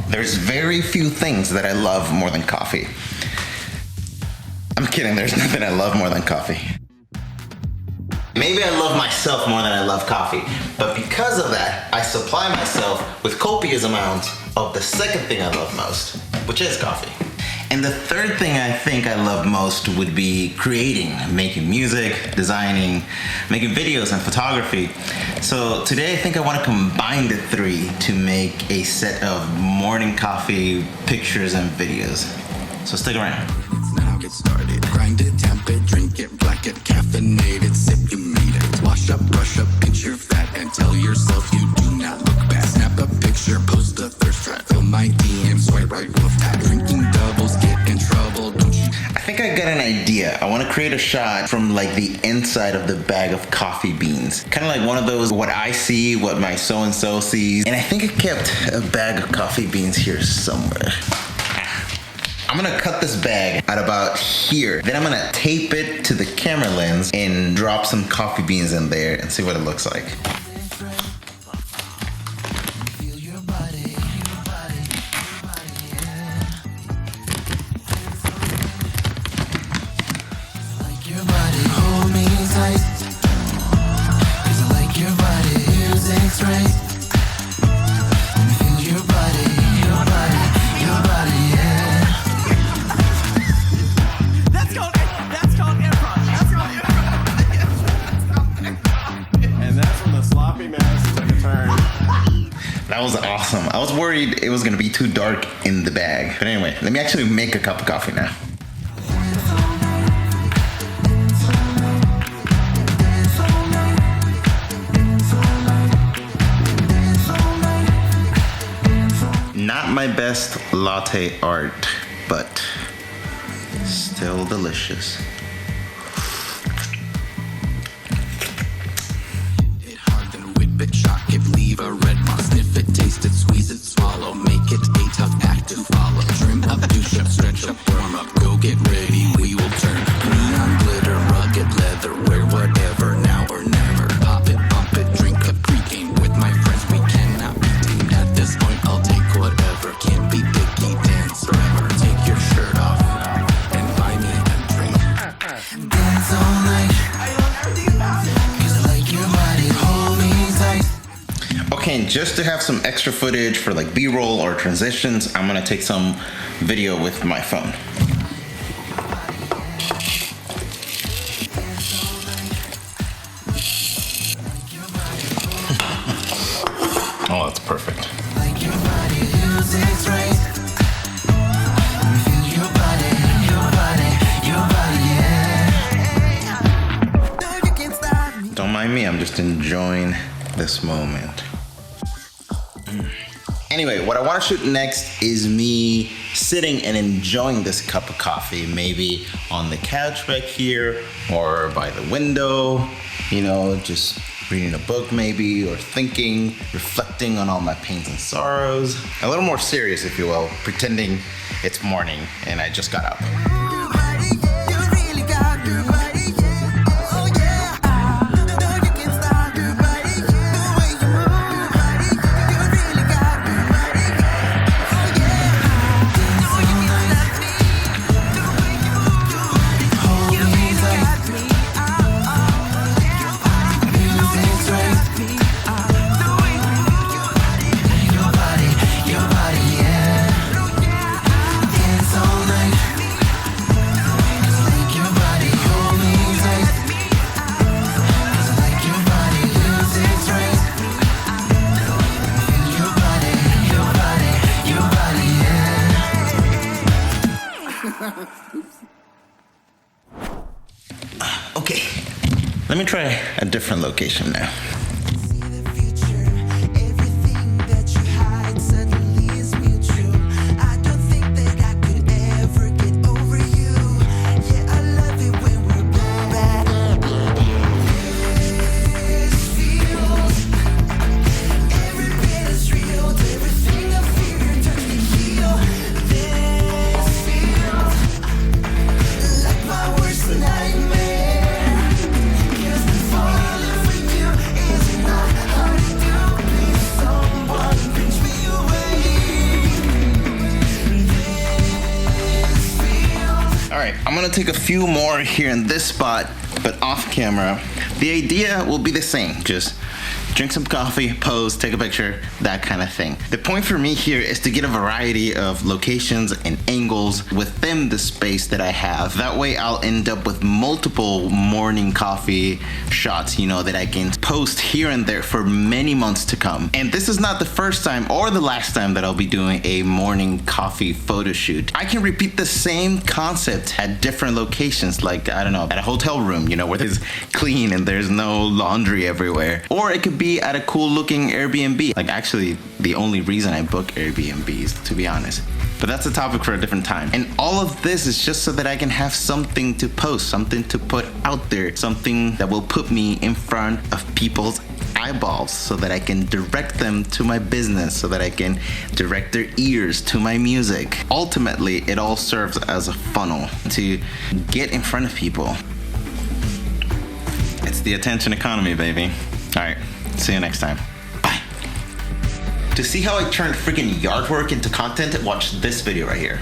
There's very few things that I love more than coffee. I'm kidding, there's nothing I love more than coffee. Maybe I love myself more than I love coffee, but because of that, I supply myself with copious amounts of the second thing I love most, which is coffee. And the third thing I think I love most would be creating, making music, designing, making videos and photography. So today I think I want to combine the three to make a set of morning coffee pictures and videos. So stick around. Now get started. Grind it, tamp it, drink it, black it, caffeinate it, sip, you made it. Wash up, brush up, pinch your fat, and tell yourself you do not look bad. Snap a picture, post a thirst trap, fill my DM, swipe right, wolf tap. Drinking doubles, get in trouble, don't you? I think I got an idea. I want to create a shot from like the inside of the bag of coffee beans. Kind of like one of those, what I see, what my so-and-so sees. And I think I kept a bag of coffee beans here somewhere. I'm gonna cut this bag at about here. Then I'm gonna tape it to the camera lens and drop some coffee beans in there and see what it looks like. That was awesome. I was worried it was gonna be too dark in the bag. But anyway, let me actually make a cup of coffee now. Not my best latte art, but still delicious. Hit hard, then whip it, shock it, leave a red mark. Sniff it, taste it, squeeze it, swallow. Make it a tough act to follow. Trim up, douche up, stretch up, warm up. Go get ready, we will turn. Neon glitter, rugged leather. Wear whatever, now or never. Pop it, bump it, drink a pregame. With my friends, we cannot be tamed. At this point, I'll take whatever. Can't be picky, dance forever. Take your shirt off and buy me a drink. Dance all night. Cause I like your body, hold me tight. Okay, and just to have some extra footage for like B-roll or transitions, I'm gonna take some video with my phone. Oh, that's perfect. Like your body, music's right. Feel your body, yeah. No, you can't stop me. Don't mind me, I'm just enjoying this moment. Anyway, what I want to shoot next is me sitting and enjoying this cup of coffee, maybe on the couch back here or by the window, you know, just reading a book maybe, or thinking, reflecting on all my pains and sorrows. A little more serious, if you will, pretending it's morning and I just got up. Okay, let me try a different location now. want to take a few more here in this spot, but off camera. The idea will be the same. Just drink some coffee, pose, take a picture, that kind of thing. The point for me here is to get a variety of locations and angles within the space that I have. That way I'll end up with multiple morning coffee shots, you know, that I can post here and there for many months to come. And this is not the first time or the last time that I'll be doing a morning coffee photo shoot. I can repeat the same concept at different locations, like, I don't know, at a hotel room, you know, where it's clean and there's no laundry everywhere. Or it could be at a cool looking Airbnb. Like, actually, the only reason I book Airbnbs, to be honest. But that's a topic for a different time. And all of this is just so that I can have something to post, something to put out there, something that will put me in front of people's eyeballs so that I can direct them to my business, so that I can direct their ears to my music. Ultimately, it all serves as a funnel to get in front of people. It's the attention economy, baby. All right, see you next time. Bye. To see how I turned freaking yard work into content, watch this video right here.